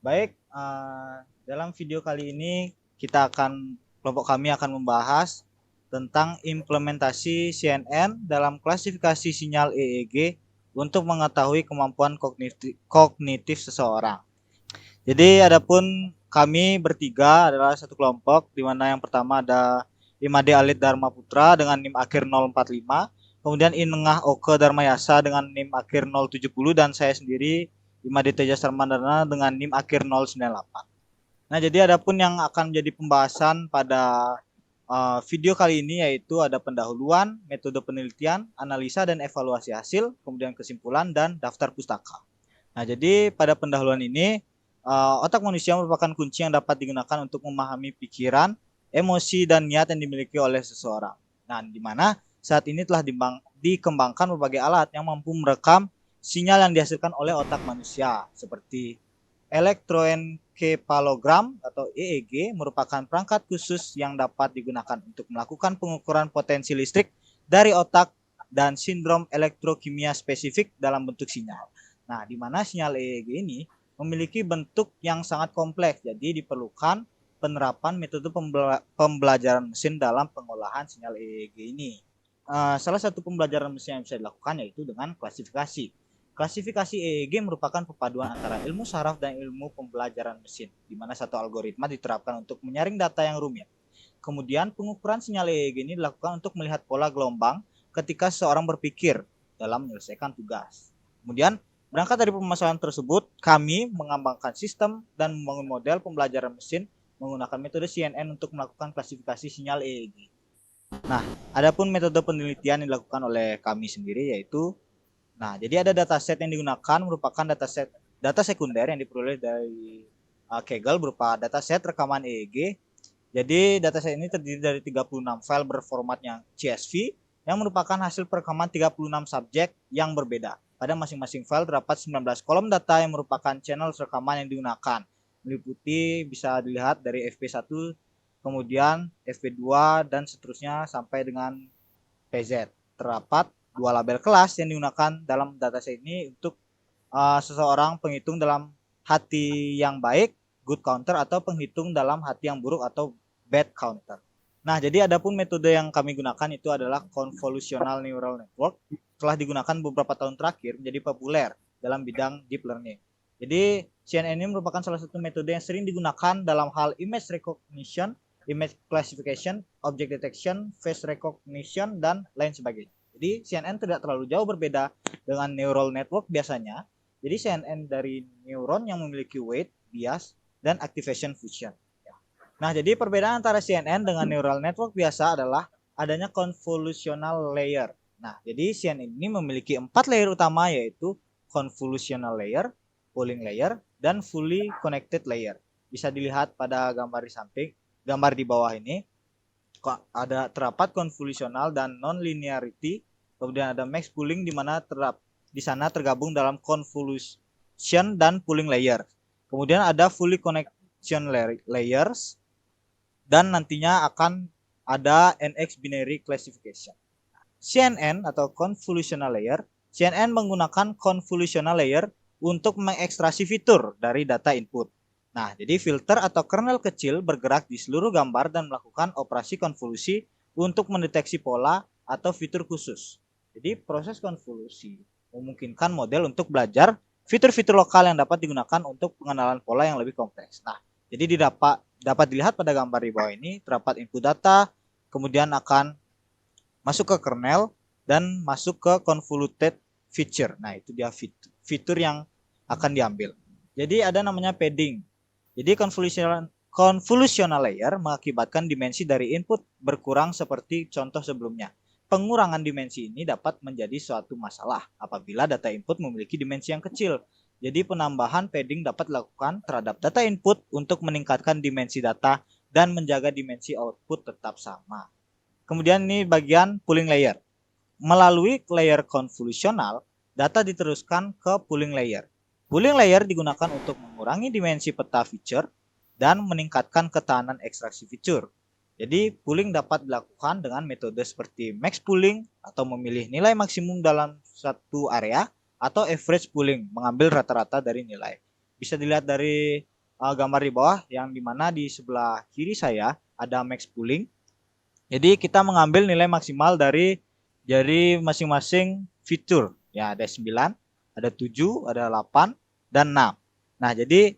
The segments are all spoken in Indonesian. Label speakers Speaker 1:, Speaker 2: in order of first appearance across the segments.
Speaker 1: Baik, dalam video kali ini kelompok kami akan membahas tentang implementasi CNN dalam klasifikasi sinyal EEG untuk mengetahui kemampuan kognitif seseorang. Jadi adapun kami bertiga adalah satu kelompok di mana yang pertama ada Imade Alit Dharma Putra dengan NIM akhir 045, kemudian Inengah Oke Dharmayasa dengan NIM akhir 070 dan saya sendiri Imade Teja Sarmandana dengan NIM akhir 098. Nah, jadi adapun yang akan menjadi pembahasan pada video kali ini yaitu ada pendahuluan, metode penelitian, analisa dan evaluasi hasil, kemudian kesimpulan dan daftar pustaka. Nah, jadi pada pendahuluan ini otak manusia merupakan kunci yang dapat digunakan untuk memahami pikiran, emosi dan niat yang dimiliki oleh seseorang. Nah, di mana saat ini telah dikembangkan berbagai alat yang mampu merekam sinyal yang dihasilkan oleh otak manusia seperti elektroenkephalogram atau EEG merupakan perangkat khusus yang dapat digunakan untuk melakukan pengukuran potensi listrik dari otak dan sindrom elektrokimia spesifik dalam bentuk sinyal. Nah, di mana sinyal EEG ini memiliki bentuk yang sangat kompleks, jadi diperlukan penerapan metode pembelajaran mesin dalam pengolahan sinyal EEG ini. Salah satu pembelajaran mesin yang bisa dilakukan yaitu dengan klasifikasi. Klasifikasi EEG merupakan perpaduan antara ilmu saraf dan ilmu pembelajaran mesin, di mana satu algoritma diterapkan untuk menyaring data yang rumit. Kemudian pengukuran sinyal EEG ini dilakukan untuk melihat pola gelombang ketika seseorang berpikir dalam menyelesaikan tugas. Kemudian berangkat dari permasalahan tersebut, kami mengembangkan sistem dan membangun model pembelajaran mesin menggunakan metode CNN untuk melakukan klasifikasi sinyal EEG. Nah, adapun metode penelitian yang dilakukan oleh kami sendiri yaitu jadi ada dataset yang digunakan merupakan data sekunder yang diperoleh dari Kaggle berupa dataset rekaman EEG. Jadi dataset ini terdiri dari 36 file berformat yang CSV yang merupakan hasil perekaman 36 subjek yang berbeda. Pada masing-masing file terdapat 19 kolom data yang merupakan channel rekaman yang digunakan. Meliputi bisa dilihat dari FP1, kemudian FP2 dan seterusnya sampai dengan PZ. Terdapat dua label kelas yang digunakan dalam dataset ini untuk seseorang penghitung dalam hati yang baik, good counter, atau penghitung dalam hati yang buruk atau bad counter. Nah, jadi adapun metode yang kami gunakan itu adalah convolutional neural network. Telah digunakan beberapa tahun terakhir menjadi populer dalam bidang deep learning. Jadi CNN ini merupakan salah satu metode yang sering digunakan dalam hal image recognition, image classification, object detection, face recognition, dan lain sebagainya. Jadi CNN tidak terlalu jauh berbeda dengan neural network biasanya. Jadi CNN dari neuron yang memiliki weight, bias, dan activation function. Nah, jadi perbedaan antara CNN dengan neural network biasa adalah adanya convolutional layer. Nah, jadi CNN ini memiliki 4 layer utama yaitu convolutional layer, pooling layer, dan fully connected layer. Bisa dilihat pada gambar di samping, gambar di bawah ini. Ada terdapat convolutional dan non-linearity, kemudian ada max pooling di mana di sana tergabung dalam convolution dan pooling layer. Kemudian ada fully connection layers dan nantinya akan ada NX binary classification. CNN atau convolutional layer, CNN menggunakan convolutional layer untuk mengekstraksi fitur dari data input. Nah, jadi filter atau kernel kecil bergerak di seluruh gambar dan melakukan operasi konvolusi untuk mendeteksi pola atau fitur khusus. Jadi proses konvolusi memungkinkan model untuk belajar fitur-fitur lokal yang dapat digunakan untuk pengenalan pola yang lebih kompleks. Nah, jadi dapat dilihat pada gambar di bawah ini terdapat input data, kemudian akan masuk ke kernel dan masuk ke convoluted feature. Nah, itu dia fitur yang akan diambil. Jadi ada namanya padding. Jadi convolutional layer mengakibatkan dimensi dari input berkurang seperti contoh sebelumnya. Pengurangan dimensi ini dapat menjadi suatu masalah apabila data input memiliki dimensi yang kecil. Jadi penambahan padding dapat dilakukan terhadap data input untuk meningkatkan dimensi data dan menjaga dimensi output tetap sama. Kemudian ini bagian pooling layer. Melalui layer konvolusional, data diteruskan ke pooling layer. Pooling layer digunakan untuk mengurangi dimensi peta feature dan meningkatkan ketahanan ekstraksi feature. Jadi pooling dapat dilakukan dengan metode seperti max pooling atau memilih nilai maksimum dalam satu area atau average pooling, mengambil rata-rata dari nilai. Bisa dilihat dari gambar di bawah yang dimana di sebelah kiri saya ada max pooling. Jadi kita mengambil nilai maksimal dari masing-masing fitur. Ya, ada 9, ada 7, ada 8, dan 6. Nah, jadi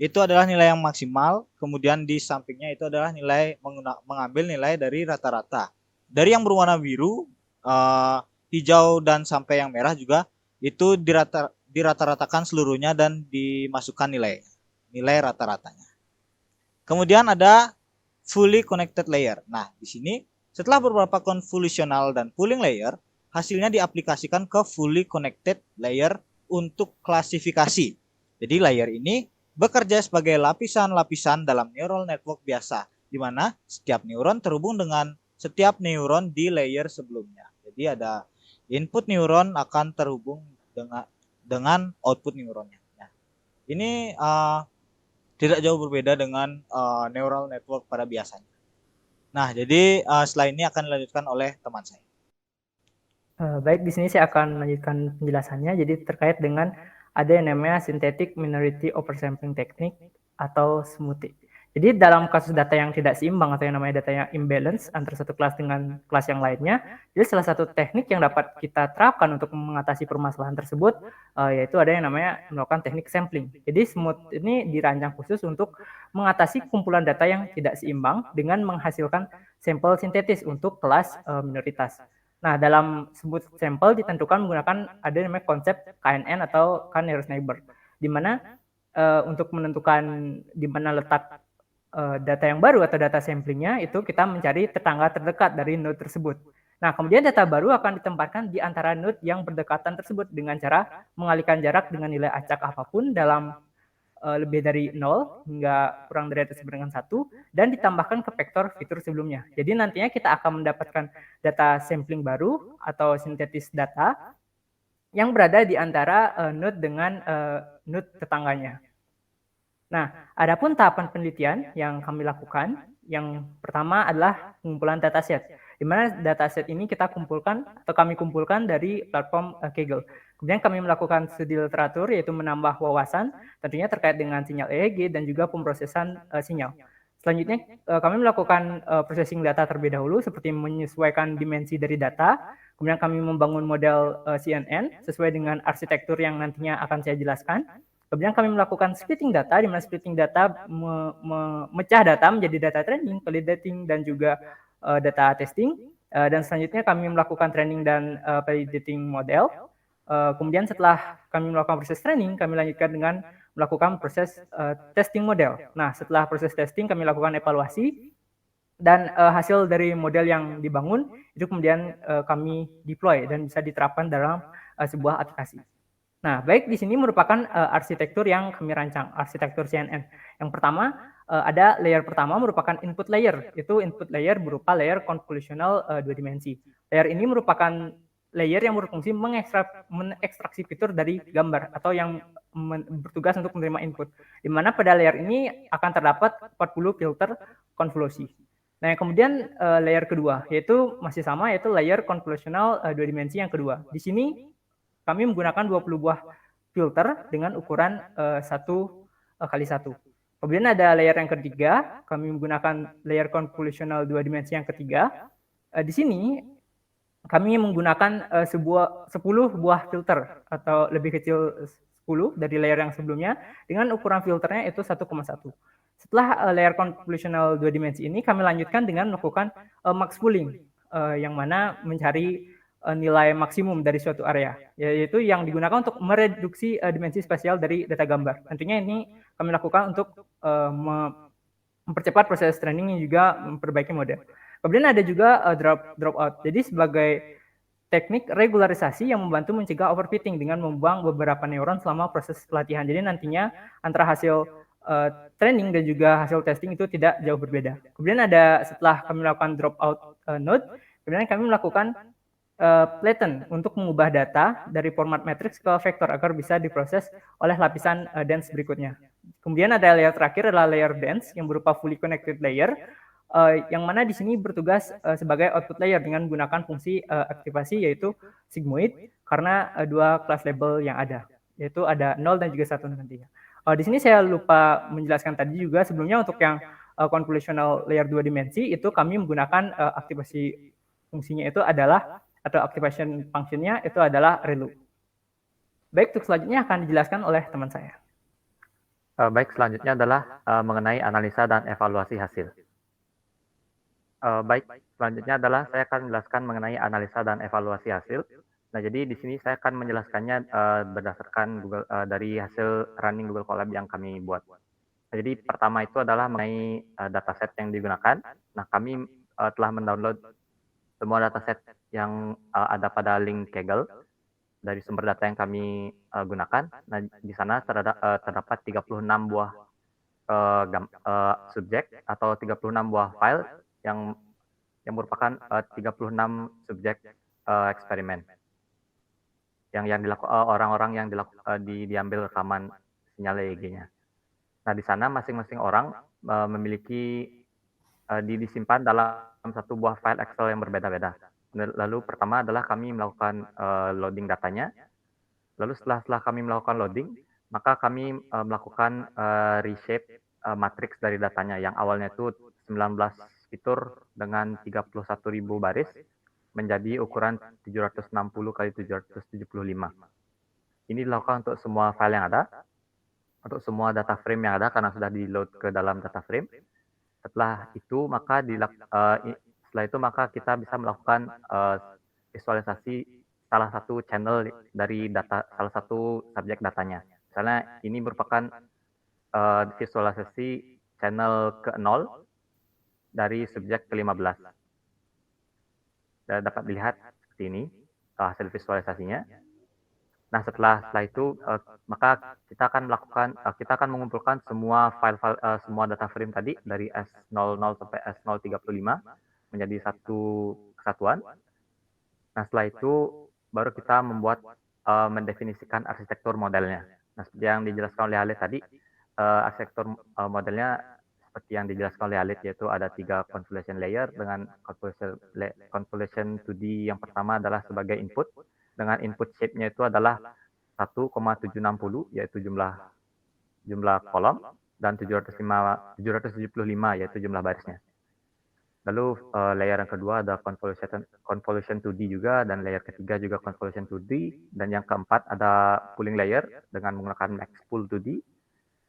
Speaker 1: itu adalah nilai yang maksimal. Kemudian di sampingnya itu adalah mengambil nilai dari rata-rata. Dari yang berwarna biru, hijau, dan sampai yang merah juga itu dirata-ratakan seluruhnya dan dimasukkan nilai rata-ratanya. Kemudian ada fully connected layer. Nah, di sini setelah beberapa convolutional dan pooling layer, hasilnya diaplikasikan ke fully connected layer untuk klasifikasi. Jadi layer ini bekerja sebagai lapisan-lapisan dalam neural network biasa, di mana setiap neuron terhubung dengan setiap neuron di layer sebelumnya. Jadi ada input neuron akan terhubung dengan output neuronnya. Nah, ini tidak jauh berbeda dengan neural network pada biasanya. Nah, jadi setelah ini akan dilanjutkan oleh teman saya.
Speaker 2: Baik, di sini saya akan melanjutkan penjelasannya. Jadi terkait dengan ada yang namanya synthetic minority oversampling technique atau SMUTI. Jadi dalam kasus data yang tidak seimbang atau yang namanya data yang imbalance antara satu kelas dengan kelas yang lainnya, jadi salah satu teknik yang dapat kita terapkan untuk mengatasi permasalahan tersebut yaitu ada yang namanya melakukan teknik sampling. Jadi SMUT ini dirancang khusus untuk mengatasi kumpulan data yang tidak seimbang dengan menghasilkan sampel sintetis untuk kelas minoritas. Nah, dalam smooth sample ditentukan menggunakan ada namanya konsep KNN atau K-nearest neighbor, di mana untuk menentukan di mana letak data yang baru atau data samplingnya itu kita mencari tetangga terdekat dari node tersebut. Nah, kemudian data baru akan ditempatkan di antara node yang berdekatan tersebut dengan cara mengalihkan jarak dengan nilai acak apapun dalam lebih dari 0 hingga kurang dari atau sama dengan 1 dan ditambahkan ke vektor fitur sebelumnya. Jadi nantinya kita akan mendapatkan data sampling baru atau sintetis data yang berada di antara node dengan node tetangganya. Nah, adapun tahapan penelitian yang kami lakukan, yang pertama adalah pengumpulan dataset, di mana dataset ini kita kumpulkan atau kami kumpulkan dari platform Kaggle. Kemudian kami melakukan studi literatur, yaitu menambah wawasan, tentunya terkait dengan sinyal EEG dan juga pemrosesan sinyal. Selanjutnya, kami melakukan processing data terlebih dahulu, seperti menyesuaikan dimensi dari data. Kemudian kami membangun model CNN sesuai dengan arsitektur yang nantinya akan saya jelaskan. Kemudian kami melakukan splitting data, di mana splitting data memecah data menjadi data training, validating, dan juga data testing. Dan selanjutnya kami melakukan training dan validating model. Kemudian setelah kami melakukan proses training, kami lanjutkan dengan melakukan proses testing model. Nah, setelah proses testing, kami lakukan evaluasi, dan hasil dari model yang dibangun, itu kemudian kami deploy dan bisa diterapkan dalam sebuah aplikasi. Nah, baik, di sini merupakan arsitektur yang kami rancang, arsitektur CNN. Yang pertama, ada layer pertama merupakan input layer. Itu input layer berupa layer convolutional 2 dimensi. Layer ini merupakan layer yang berfungsi mengekstraksi fitur dari gambar atau yang bertugas untuk menerima input. Di mana pada layer ini akan terdapat 40 filter konvolusi. Nah, yang kemudian layer kedua, yaitu masih sama, yaitu layer convolutional 2 dimensi yang kedua. Di sini kami menggunakan 20 buah filter dengan ukuran 1 kali 1. Kemudian ada layer yang ketiga, kami menggunakan layer convolutional 2 dimensi yang ketiga. Di sini kami menggunakan 10 buah filter atau lebih kecil 10 dari layer yang sebelumnya dengan ukuran filternya itu 1,1. Setelah layer convolutional 2 dimensi ini, kami lanjutkan dengan melakukan max pooling, yang mana mencari nilai maksimum dari suatu area, yaitu yang digunakan untuk mereduksi dimensi spasial dari data gambar. Tentunya ini kami lakukan untuk mempercepat proses training dan juga memperbaiki model. Kemudian ada juga dropout. Jadi sebagai teknik regularisasi yang membantu mencegah overfitting dengan membuang beberapa neuron selama proses pelatihan. Jadi nantinya antara hasil training dan juga hasil testing itu tidak jauh berbeda. Kemudian ada setelah kami melakukan dropout node, kemudian kami melakukan flatten untuk mengubah data dari format matrix ke vektor agar bisa diproses oleh lapisan dense berikutnya. Kemudian ada layer terakhir adalah layer dense yang berupa fully connected layer, yang mana di sini bertugas sebagai output layer dengan menggunakan fungsi aktivasi yaitu sigmoid karena dua kelas label yang ada, yaitu ada 0 dan juga 1 nantinya. Di sini saya lupa menjelaskan tadi juga sebelumnya untuk yang convolutional layer 2 dimensi itu kami menggunakan aktivasi fungsinya itu adalah atau activation function-nya itu adalah ReLU. Baik, untuk selanjutnya akan dijelaskan oleh teman saya.
Speaker 3: Baik, selanjutnya adalah mengenai analisa dan evaluasi hasil. Baik, selanjutnya adalah saya akan menjelaskan mengenai analisa dan evaluasi hasil. Nah, jadi di sini saya akan menjelaskannya berdasarkan dari hasil running Google Colab yang kami buat. Nah, jadi pertama itu adalah mengenai dataset yang digunakan. Nah, kami telah mendownload semua dataset yang ada pada link Kaggle dari sumber data yang kami gunakan. Nah, di sana terdapat 36 buah subjek atau 36 buah file yang merupakan 36 subjek eksperimen yang dilakukan orang-orang yang diambil rekaman sinyal EEG-nya. Nah, di sana masing-masing orang memiliki disimpan dalam satu buah file Excel yang berbeda-beda. Lalu pertama adalah kami melakukan loading datanya. Lalu setelah kami melakukan loading, maka kami melakukan reshape matriks dari datanya yang awalnya itu 19 fitur dengan 31.000 baris menjadi ukuran 760 kali 775. Ini dilakukan untuk semua file yang ada, untuk semua data frame yang ada karena sudah di-load ke dalam data frame. Setelah itu maka kita bisa melakukan visualisasi salah satu channel dari data, salah satu subjek datanya. Misalnya ini merupakan visualisasi channel ke-0 dari subjek ke-15. Dapat dilihat seperti ini hasil visualisasinya. Nah, setelah itu maka kita akan mengumpulkan semua file-file semua data frame tadi dari S00 sampai S035 menjadi satu kesatuan. Nah, setelah itu baru kita mendefinisikan arsitektur modelnya. Nah, seperti yang dijelaskan oleh Alit tadi, arsitektur modelnya seperti yang dijelaskan oleh Alit, yaitu ada 3 convolution layer dengan convolution 2D yang pertama adalah sebagai input, dengan input shape-nya itu adalah 1,760 yaitu jumlah kolom dan 775 yaitu jumlah barisnya. Lalu layer yang kedua ada convolution 2D juga, dan layer ketiga juga convolution 2D, dan yang keempat ada pooling layer dengan menggunakan max pool 2D.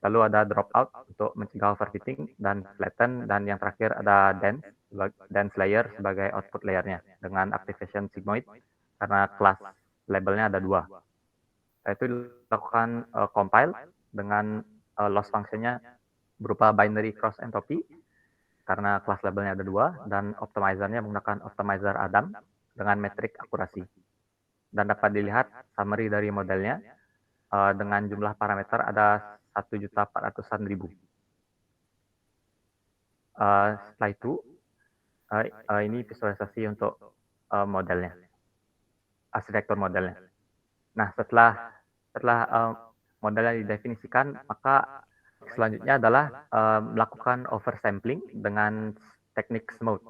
Speaker 3: Lalu ada dropout untuk mencegah overfitting dan flatten, dan yang terakhir ada dense layer sebagai output layernya dengan activation sigmoid karena kelas labelnya ada 2. Itu dilakukan compile dengan loss function-nya berupa binary cross entropy karena kelas labelnya ada 2, dan optimizer-nya menggunakan optimizer Adam dengan metrik akurasi. Dan dapat dilihat summary dari modelnya dengan jumlah parameter ada 1.400.000. Setelah itu ini visualisasi untuk modelnya, arsitektur modelnya. Nah, setelah modelnya didefinisikan, maka selanjutnya adalah melakukan oversampling dengan teknik smooth.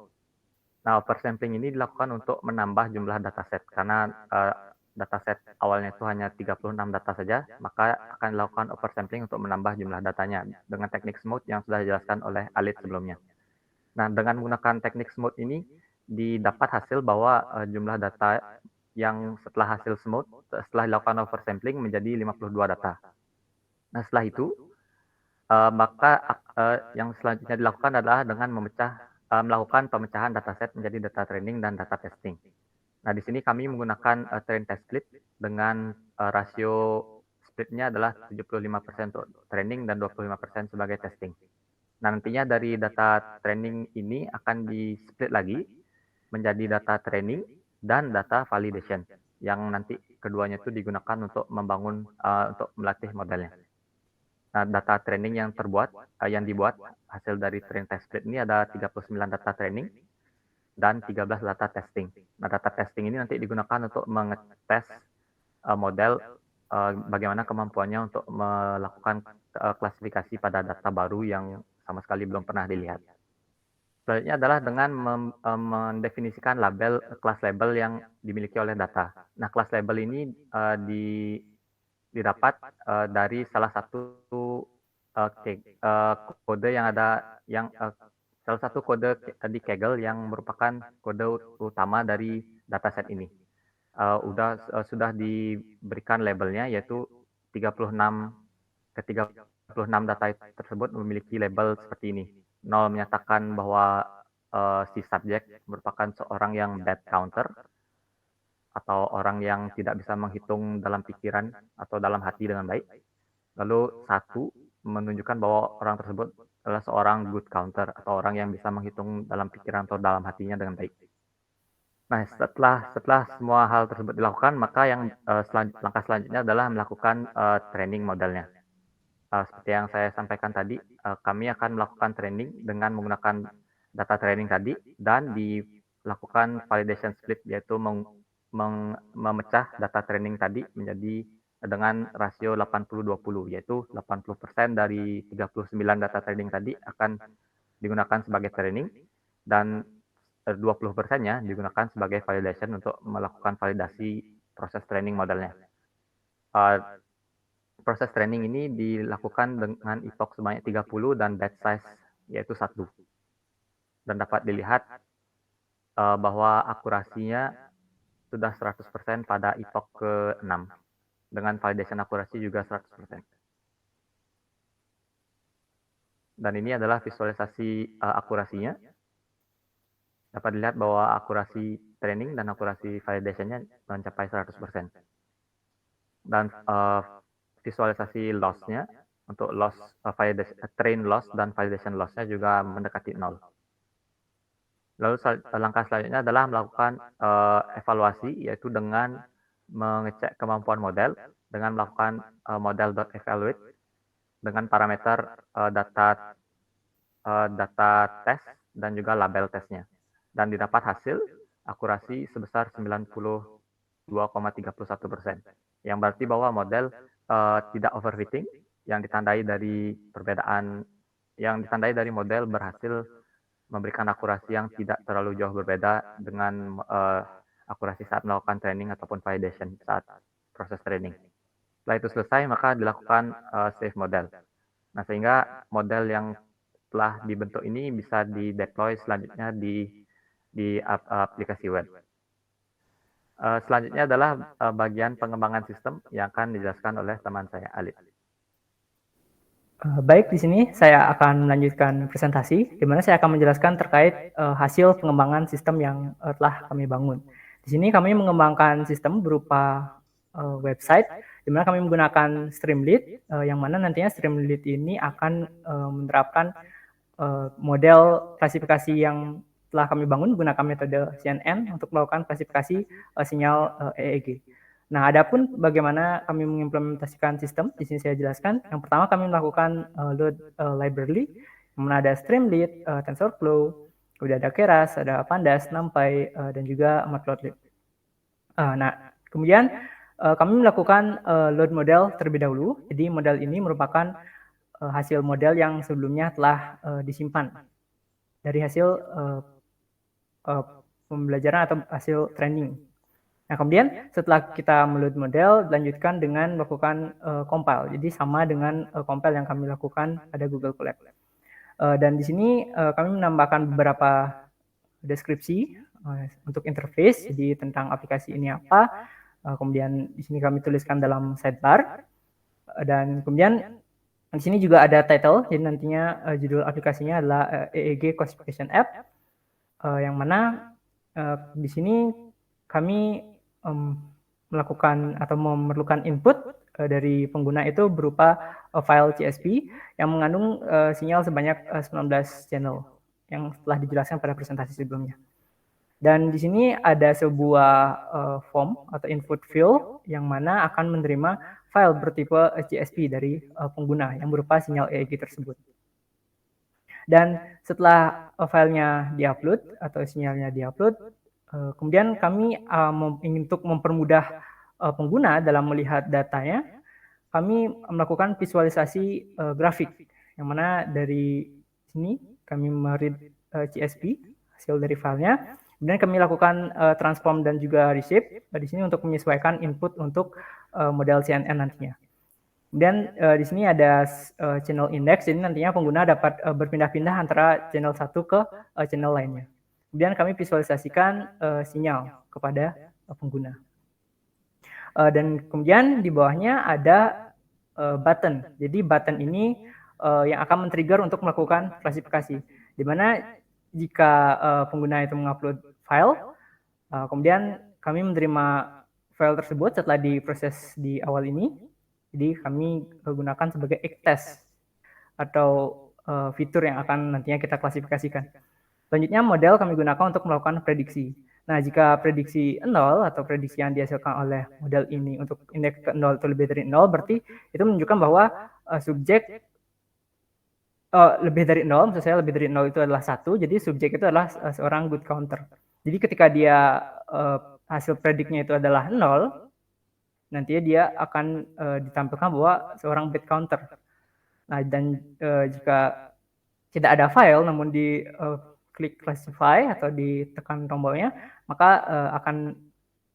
Speaker 3: Nah, oversampling ini dilakukan untuk menambah jumlah dataset karena dataset awalnya itu hanya 36 data saja, maka akan dilakukan oversampling untuk menambah jumlah datanya dengan teknik smooth yang sudah dijelaskan oleh Alit sebelumnya. Nah, dengan menggunakan teknik smooth ini didapat hasil bahwa jumlah data yang setelah hasil smooth, setelah dilakukan oversampling menjadi 52 data. Nah, setelah itu maka yang selanjutnya dilakukan adalah dengan melakukan pemecahan dataset menjadi data training dan data testing. Nah, di sini kami menggunakan train test split dengan rasio splitnya adalah 75% untuk training dan 25% sebagai testing. Nah, nantinya dari data training ini akan di-split lagi menjadi data training dan data validation, yang nanti keduanya itu digunakan untuk membangun, untuk melatih modelnya. Nah, data training yang dibuat hasil dari train test split ini ada 39 data training dan 13 data testing. Nah, data testing ini nanti digunakan untuk mengetes model bagaimana kemampuannya untuk melakukan klasifikasi pada data baru yang sama sekali belum pernah dilihat. Selanjutnya adalah dengan mendefinisikan kelas label yang dimiliki oleh data. Nah, kelas label ini didapat dari salah satu kode yang ada salah satu kode di Kaggle yang merupakan kode utama dari dataset ini. Sudah diberikan labelnya, yaitu 36 data tersebut memiliki label seperti ini. 0 menyatakan bahwa si subjek merupakan seorang yang bad counter atau orang yang tidak bisa menghitung dalam pikiran atau dalam hati dengan baik. Lalu 1 menunjukkan bahwa orang tersebut adalah seorang good counter atau orang yang bisa menghitung dalam pikiran atau dalam hatinya dengan baik. Nah, setelah semua hal tersebut dilakukan, maka langkah selanjutnya adalah melakukan training modelnya. Seperti yang saya sampaikan tadi, kami akan melakukan training dengan menggunakan data training tadi dan dilakukan validation split, yaitu memecah data training tadi menjadi dengan rasio 80-20, yaitu 80% dari 39 data training tadi akan digunakan sebagai training dan 20%-nya digunakan sebagai validation untuk melakukan validasi proses training modelnya. Proses training ini dilakukan dengan epoch sebanyak 30 dan batch size yaitu 1. Dan dapat dilihat bahwa akurasinya sudah 100% pada epoch ke-6. Dengan validation akurasi juga 100%. Dan ini adalah visualisasi akurasinya. Dapat dilihat bahwa akurasi training dan akurasi validation-nya mencapai 100%. Dan visualisasi loss-nya untuk train loss dan validation loss-nya juga mendekati 0. Lalu langkah selanjutnya adalah melakukan evaluasi, yaitu dengan mengecek kemampuan model dengan melakukan model.evaluate dengan parameter data test dan juga label tesnya. Dan didapat hasil akurasi sebesar 92,31%. Yang berarti bahwa model tidak overfitting, yang ditandai dari model berhasil memberikan akurasi yang tidak terlalu jauh berbeda dengan akurasi saat melakukan training ataupun validation saat proses training. Setelah itu selesai, maka dilakukan save model. Nah, sehingga model yang telah dibentuk ini bisa di-deploy selanjutnya di aplikasi web. Selanjutnya adalah bagian pengembangan sistem yang akan dijelaskan oleh teman saya, Alif.
Speaker 2: Baik, di sini saya akan melanjutkan presentasi, di mana saya akan menjelaskan terkait hasil pengembangan sistem yang telah kami bangun. Di sini kami mengembangkan sistem berupa website, di mana kami menggunakan Streamlit, yang mana nantinya Streamlit ini akan menerapkan model klasifikasi yang telah kami bangun menggunakan metode CNN untuk melakukan klasifikasi sinyal EEG. Nah, adapun bagaimana kami mengimplementasikan sistem, di sini saya jelaskan. Yang pertama kami melakukan load library, yang mana ada Streamlit, TensorFlow, kemudian ada Keras, ada Pandas, NumPy, dan juga Matplotlib. Nah, kemudian kami melakukan load model terlebih dahulu. Jadi model ini merupakan hasil model yang sebelumnya telah disimpan dari hasil pembelajaran atau hasil training. Nah, kemudian setelah kita meload model, lanjutkan dengan melakukan compile. Jadi sama dengan compile yang kami lakukan pada Google Colab. Dan di sini kami menambahkan beberapa deskripsi untuk interface, jadi tentang aplikasi ini apa. Kemudian di sini kami tuliskan dalam sidebar. Dan kemudian di sini juga ada title, jadi nantinya judul aplikasinya adalah EEG Classification App, yang mana di sini kami melakukan atau memerlukan input dari pengguna itu berupa file CSV yang mengandung sinyal sebanyak 19 channel yang telah dijelaskan pada presentasi sebelumnya. Dan di sini ada sebuah form atau input field yang mana akan menerima file bertipe CSV dari pengguna yang berupa sinyal EEG tersebut. Dan setelah filenya diupload atau sinyalnya diupload, kemudian kami untuk mempermudah pengguna dalam melihat datanya, kami melakukan visualisasi grafik, yang mana dari sini kami meread CSV, hasil dari filenya, kemudian kami lakukan transform dan juga reshape di sini untuk menyesuaikan input untuk model CNN nantinya. Kemudian di sini ada channel index, jadi nantinya pengguna dapat berpindah-pindah antara channel satu ke channel lainnya. Kemudian kami visualisasikan sinyal kepada pengguna. Dan kemudian di bawahnya ada button. Jadi button ini yang akan men-trigger untuk melakukan klasifikasi. Di mana jika pengguna itu mengupload file, kemudian kami menerima file tersebut setelah diproses di awal ini. Jadi kami gunakan sebagai X-test atau fitur yang akan nantinya kita klasifikasikan. Selanjutnya model kami gunakan untuk melakukan prediksi. Nah, jika prediksi 0 atau prediksi yang dihasilkan oleh model ini untuk indeks ke 0 atau lebih dari 0, berarti itu menunjukkan bahwa subjek lebih dari 0, maksud saya lebih dari 0 itu adalah 1, jadi subjek itu adalah seorang good counter. Jadi ketika dia hasil prediknya itu adalah 0, nantinya dia akan ditampilkan bahwa seorang bad counter. Nah, dan jika tidak ada file namun di klik classify atau ditekan tombolnya, maka akan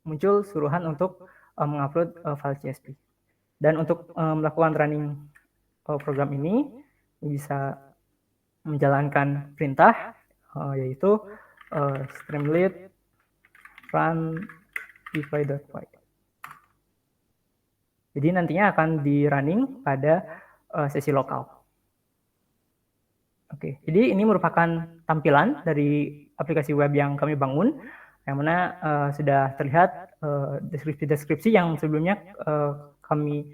Speaker 2: muncul suruhan untuk mengupload file CSV. Dan untuk melakukan running program ini bisa menjalankan perintah yaitu streamlit run deploy.py. Jadi nantinya akan di running pada sesi lokal. Oke, jadi ini merupakan tampilan dari aplikasi web yang kami bangun, yang mana sudah terlihat deskripsi-deskripsi yang sebelumnya kami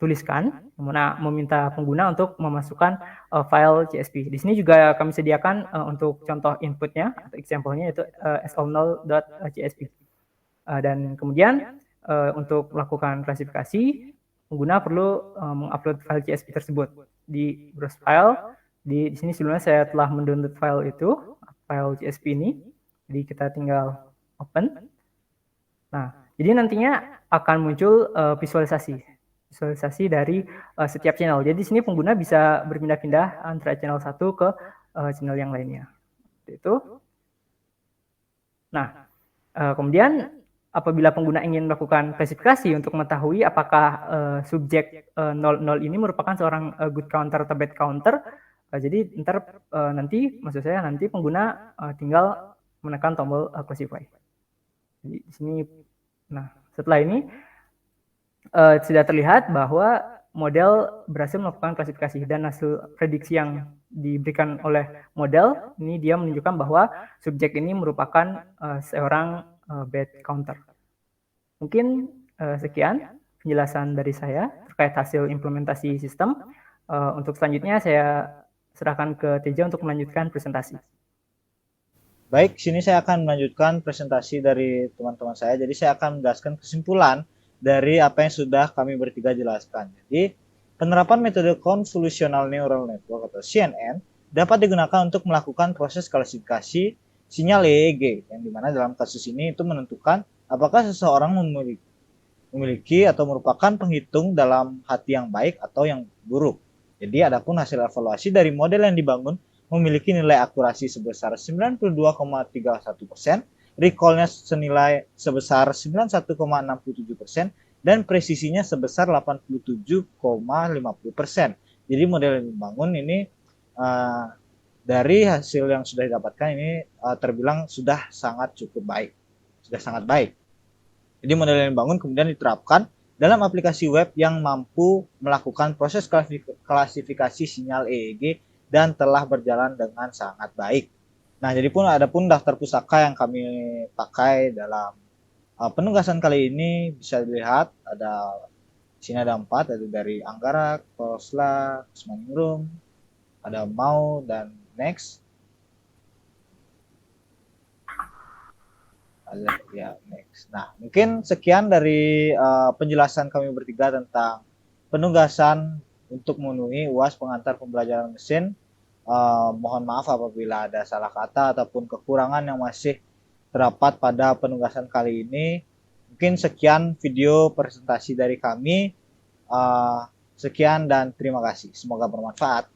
Speaker 2: tuliskan, yang mana meminta pengguna untuk memasukkan file CSV. Di sini juga kami sediakan untuk contoh inputnya atau example-nya yaitu sol0.csv. Dan kemudian untuk melakukan klasifikasi, pengguna perlu mengupload file CSV tersebut di browse file. Di sini sebelumnya saya telah mendownload file itu, file CSV ini. Jadi kita tinggal open. Nah, jadi nantinya akan muncul visualisasi dari setiap channel. Jadi di sini pengguna bisa berpindah-pindah antara channel satu ke channel yang lainnya. Itu. Nah, kemudian apabila pengguna ingin melakukan klasifikasi untuk mengetahui apakah subjek 00 ini merupakan seorang good counter atau bad counter, jadi nanti pengguna tinggal menekan tombol classify. Jadi di sini, nah setelah ini sudah terlihat bahwa model berhasil melakukan klasifikasi dan hasil prediksi yang diberikan oleh model ini dia menunjukkan bahwa subjek ini merupakan seorang bad counter. Mungkin sekian penjelasan dari saya terkait hasil implementasi sistem. Untuk selanjutnya saya serahkan ke Teja untuk melanjutkan presentasi.
Speaker 1: Baik, sini saya akan melanjutkan presentasi dari teman-teman saya. Jadi saya akan menjelaskan kesimpulan dari apa yang sudah kami bertiga jelaskan. Jadi penerapan metode Convolutional Neural Network atau CNN dapat digunakan untuk melakukan proses klasifikasi sinyal EEG, yang dimana dalam kasus ini itu menentukan apakah seseorang memiliki atau merupakan penghitung dalam hati yang baik atau yang buruk. Jadi adapun hasil evaluasi dari model yang dibangun memiliki nilai akurasi sebesar 92,31%, recall-nya senilai sebesar 91,67%, dan presisinya sebesar 87,50%. Jadi model yang dibangun ini dari hasil yang sudah didapatkan ini terbilang sudah sangat baik. Jadi model yang dibangun kemudian diterapkan dalam aplikasi web yang mampu melakukan proses klasifikasi sinyal EEG dan telah berjalan dengan sangat baik. Nah, jadi adapun daftar pusaka yang kami pakai dalam penugasan kali ini bisa dilihat di sini ada 4, ada dari Anggara, Kosla, Kusmaningrum, ada Mau dan Next. Next. Nah, mungkin sekian dari penjelasan kami bertiga tentang penugasan untuk memenuhi UAS pengantar pembelajaran mesin. Mohon maaf apabila ada salah kata ataupun kekurangan yang masih terdapat pada penugasan kali ini. Mungkin sekian video presentasi dari kami. Sekian dan terima kasih. Semoga bermanfaat.